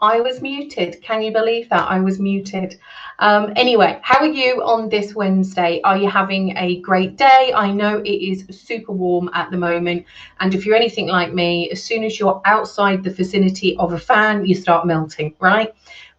I was muted. Can you believe that? I was muted. Anyway, how are you on this Wednesday? Are you having a great day? I know it is super warm at the moment. And if you're anything like me, as soon as you're outside the vicinity of a fan, you start melting, right?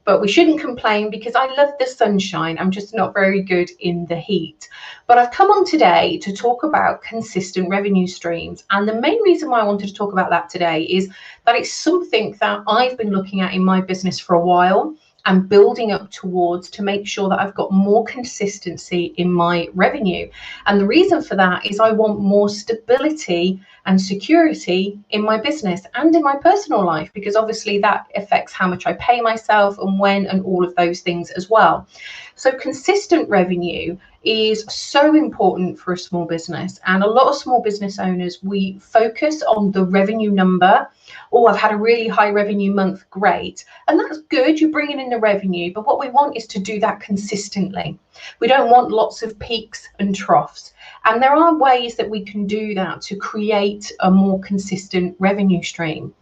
But we shouldn't complain because I love the sunshine. I'm just not very good in the heat. But I've come on today to talk about consistent revenue streams. And the main reason why I wanted to talk about that today is that it's something that I've been looking at in my business for a while and building up towards to make sure that I've got more consistency in my revenue. And the reason for that is I want more stability and security in my business and in my personal life, because obviously that affects how much I pay myself and when and all of those things as well. So consistent revenue is so important for a small business, and a lot of small business owners, we focus on the revenue number. Oh, I've had a really high revenue month, great, and that's good, you're bringing in the revenue, but what we want is to do that consistently. We don't want lots of peaks and troughs, and there are ways that we can do that to create a more consistent revenue stream.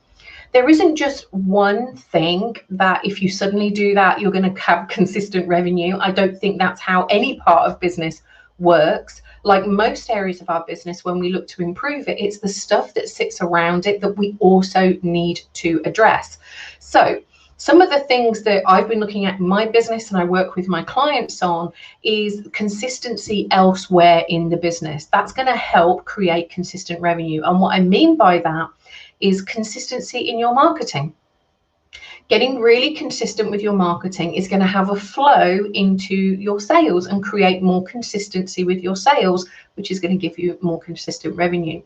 There isn't just one thing that if you suddenly do that, you're going to have consistent revenue. I don't think that's how any part of business works. Like most areas of our business, when we look to improve it, it's the stuff that sits around it that we also need to address. So some of the things that I've been looking at in my business and I work with my clients on is consistency elsewhere in the business. That's going to help create consistent revenue. And what I mean by that is consistency in your marketing. Getting really consistent with your marketing is going to have a flow into your sales and create more consistency with your sales, which is going to give you more consistent revenue.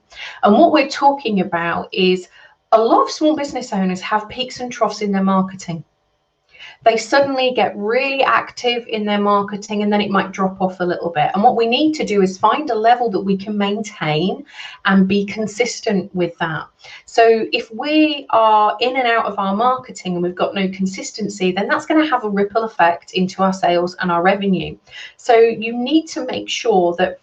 And what we're talking about is a lot of small business owners have peaks and troughs in their marketing. They suddenly get really active in their marketing and then it might drop off a little bit. And what we need to do is find a level that we can maintain and be consistent with that. So if we are in and out of our marketing and we've got no consistency, then that's going to have a ripple effect into our sales and our revenue. So you need to make sure that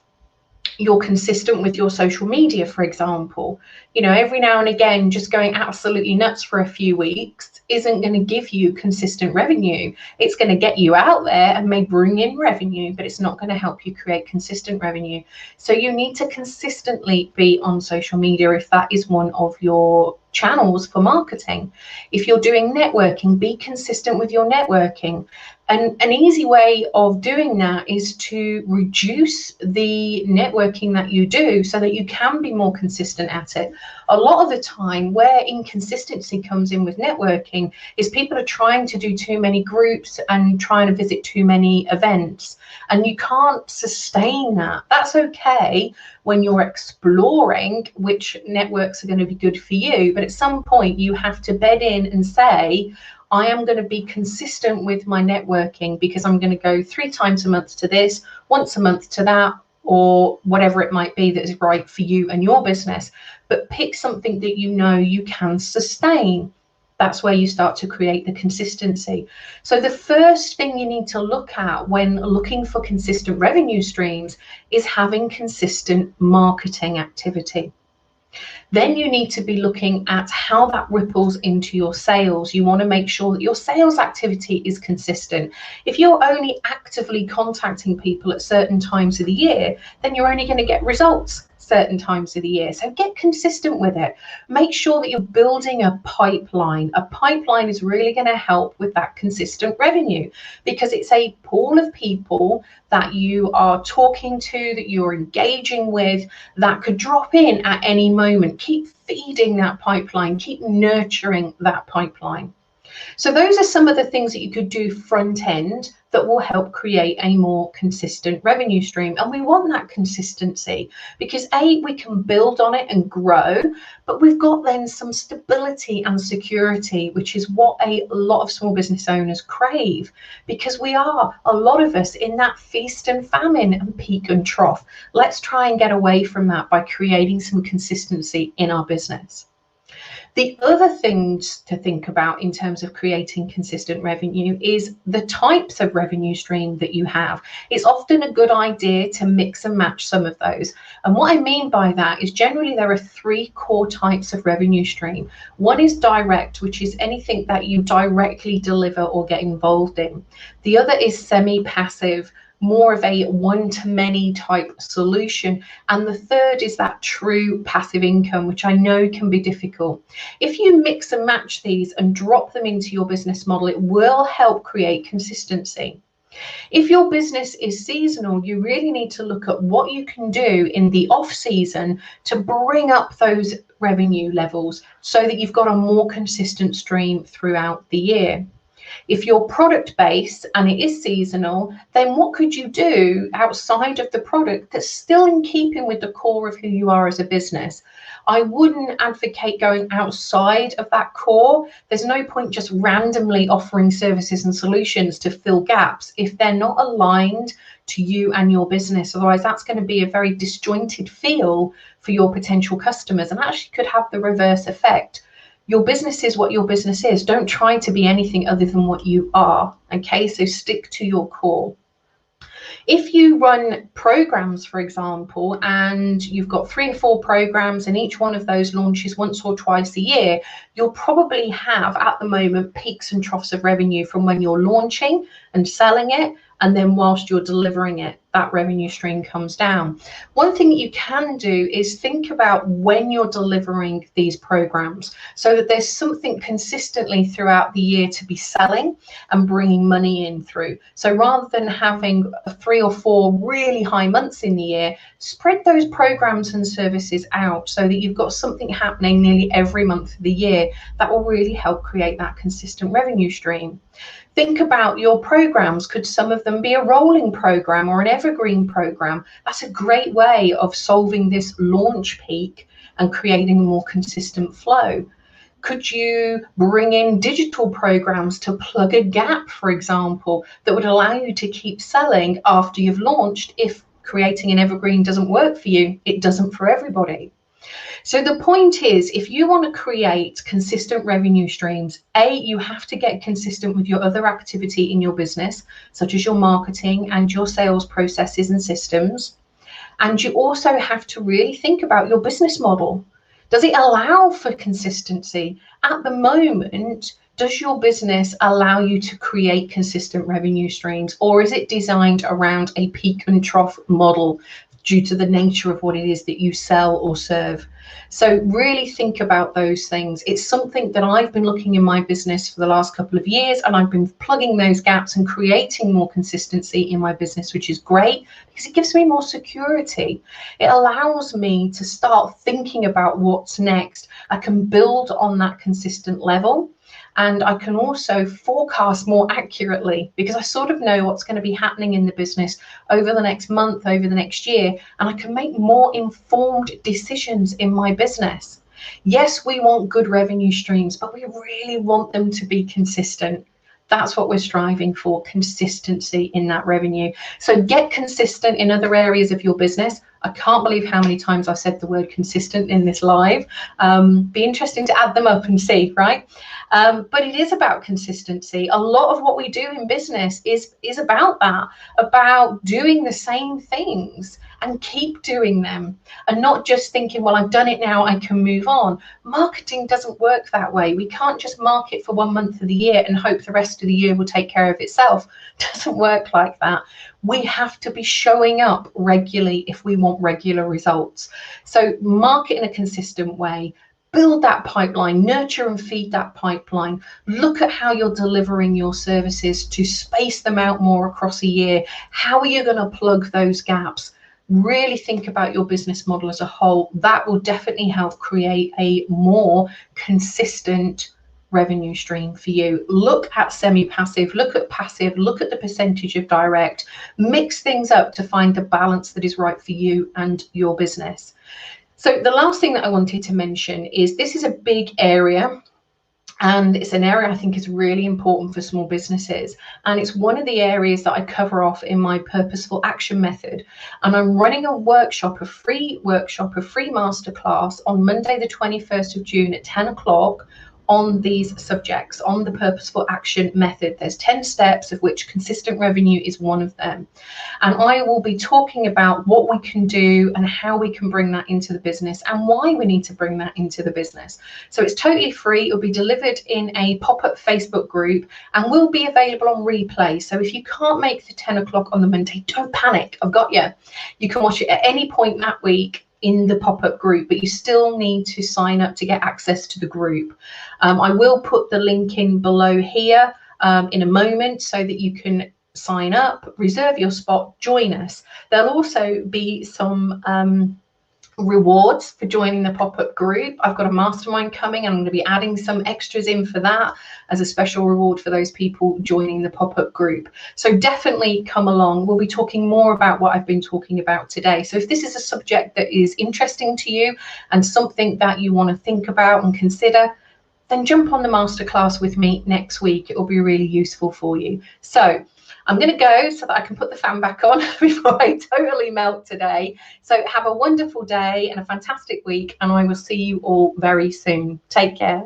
you're consistent with your social media, for example. You know, every now and again, just going absolutely nuts for a few weeks isn't going to give you consistent revenue. It's going to get you out there and may bring in revenue, but it's not going to help you create consistent revenue. So you need to consistently be on social media if that is one of your channels for marketing. If you're doing networking, be consistent with your networking. And an easy way of doing that is to reduce the networking that you do so that you can be more consistent at it. A lot of the time where inconsistency comes in with networking is people are trying to do too many groups and trying to visit too many events, and you can't sustain that. That's okay when you're exploring which networks are going to be good for you, but at some point you have to bed in and say, I am going to be consistent with my networking because I'm going to go 3 times a month to this, once a month to that, or whatever it might be that is right for you and your business. But pick something that you know you can sustain. That's where you start to create the consistency. So the first thing you need to look at when looking for consistent revenue streams is having consistent marketing activity. Then you need to be looking at how that ripples into your sales. You want to make sure that your sales activity is consistent. If you're only actively contacting people at certain times of the year, then you're only going to get results certain times of the year. So get consistent with it. Make sure that you're building a pipeline. A pipeline is really going to help with that consistent revenue because it's a pool of people that you are talking to, that you're engaging with, that could drop in at any moment. Keep feeding that pipeline, keep nurturing that pipeline. So those are some of the things that you could do front end that will help create a more consistent revenue stream. And we want that consistency because A, we can build on it and grow, but we've got then some stability and security, which is what a lot of small business owners crave, because we are, a lot of us, in that feast and famine and peak and trough. Let's try and get away from that by creating some consistency in our business. The other things to think about in terms of creating consistent revenue is the types of revenue stream that you have. It's often a good idea to mix and match some of those. And what I mean by that is generally there are three core types of revenue stream. One is direct, which is anything that you directly deliver or get involved in. The other is semi-passive, more of a one-to-many type solution. And the third is that true passive income, which I know can be difficult. If you mix and match these and drop them into your business model, it will help create consistency. If your business is seasonal, you really need to look at what you can do in the off season to bring up those revenue levels so that you've got a more consistent stream throughout the year. If you're product based and it is seasonal, then what could you do outside of the product that's still in keeping with the core of who you are as a business? I wouldn't advocate going outside of that core. There's no point just randomly offering services and solutions to fill gaps if they're not aligned to you and your business. Otherwise, that's going to be a very disjointed feel for your potential customers and actually could have the reverse effect. Your business is what your business is. Don't try to be anything other than what you are. Okay, so stick to your core. If you run programs, for example, and you've got 3 or 4 programs and each one of those launches once or twice a year, you'll probably have at the moment peaks and troughs of revenue from when you're launching and selling it, and then whilst you're delivering it, that revenue stream comes down. One thing that you can do is think about when you're delivering these programs so that there's something consistently throughout the year to be selling and bringing money in through. So rather than having 3 or 4 really high months in the year, spread those programs and services out so that you've got something happening nearly every month of the year. That will really help create that consistent revenue stream. Think about your programs. Could some of them be a rolling program or an evergreen program? That's a great way of solving this launch peak and creating a more consistent flow. Could you bring in digital programs to plug a gap, for example, that would allow you to keep selling after you've launched if creating an evergreen doesn't work for you? It doesn't for everybody. So the point is, if you want to create consistent revenue streams, you have to get consistent with your other activity in your business, such as your marketing and your sales processes and systems. And you also have to really think about your business model. Does it allow for consistency? At the moment, does your business allow you to create consistent revenue streams, or is it designed around a peak and trough model due to the nature of what it is that you sell or serve? So really think about those things. It's something that I've been looking in my business for the last couple of years, and I've been plugging those gaps and creating more consistency in my business, which is great because it gives me more security. It allows me to start thinking about what's next. I can build on that consistent level. And I can also forecast more accurately because I sort of know what's going to be happening in the business over the next month, over the next year, and I can make more informed decisions in my business. Yes, we want good revenue streams, but we really want them to be consistent. That's what we're striving for, consistency in that revenue. So get consistent in other areas of your business. I can't believe how many times I've said the word consistent in this live. Be interesting to add them up and see, right? But it is about consistency. A lot of what we do in business is about that, about doing the same things and keep doing them and not just thinking, well, I've done it now, I can move on. Marketing doesn't work that way. We can't just market for 1 month of the year and hope the rest of the year will take care of itself. It doesn't work like that. We have to be showing up regularly if we want regular results. So market in a consistent way, build that pipeline, nurture and feed that pipeline. Look at how you're delivering your services to space them out more across a year. How are you going to plug those gaps? Really think about your business model as a whole. That will definitely help create a more consistent revenue stream for you. Look at semi-passive, look at passive, look at the percentage of direct, mix things up to find the balance that is right for you and your business. So the last thing that I wanted to mention is this is a big area And it's an area I think is really important for small businesses. And it's one of the areas that I cover off in my purposeful action method. And I'm running a workshop, a free masterclass on Monday, the 21st of June at 10 o'clock on these subjects, on the purposeful action method. There's 10 steps, of which consistent revenue is one of them. And I will be talking about what we can do and how we can bring that into the business and why we need to bring that into the business. So it's totally free. It'll be delivered in a pop-up Facebook group and will be available on replay. So if you can't make the 10 o'clock on the Monday, don't panic. I've got you. You can watch it at any point that week in the pop-up group, but you still need to sign up to get access to the group. I will put the link in below here in a moment so that you can sign up, reserve your spot, join us. There'll also be some rewards for joining the pop-up group. I've got a mastermind coming and I'm going to be adding some extras in for that as a special reward for those people joining the pop-up group. So definitely come along. We'll be talking more about what I've been talking about today. So if this is a subject that is interesting to you and something that you want to think about and consider, then jump on the masterclass with me next week. It will be really useful for you. So I'm going to go so that I can put the fan back on before I totally melt today. So have a wonderful day and a fantastic week, and I will see you all very soon. Take care.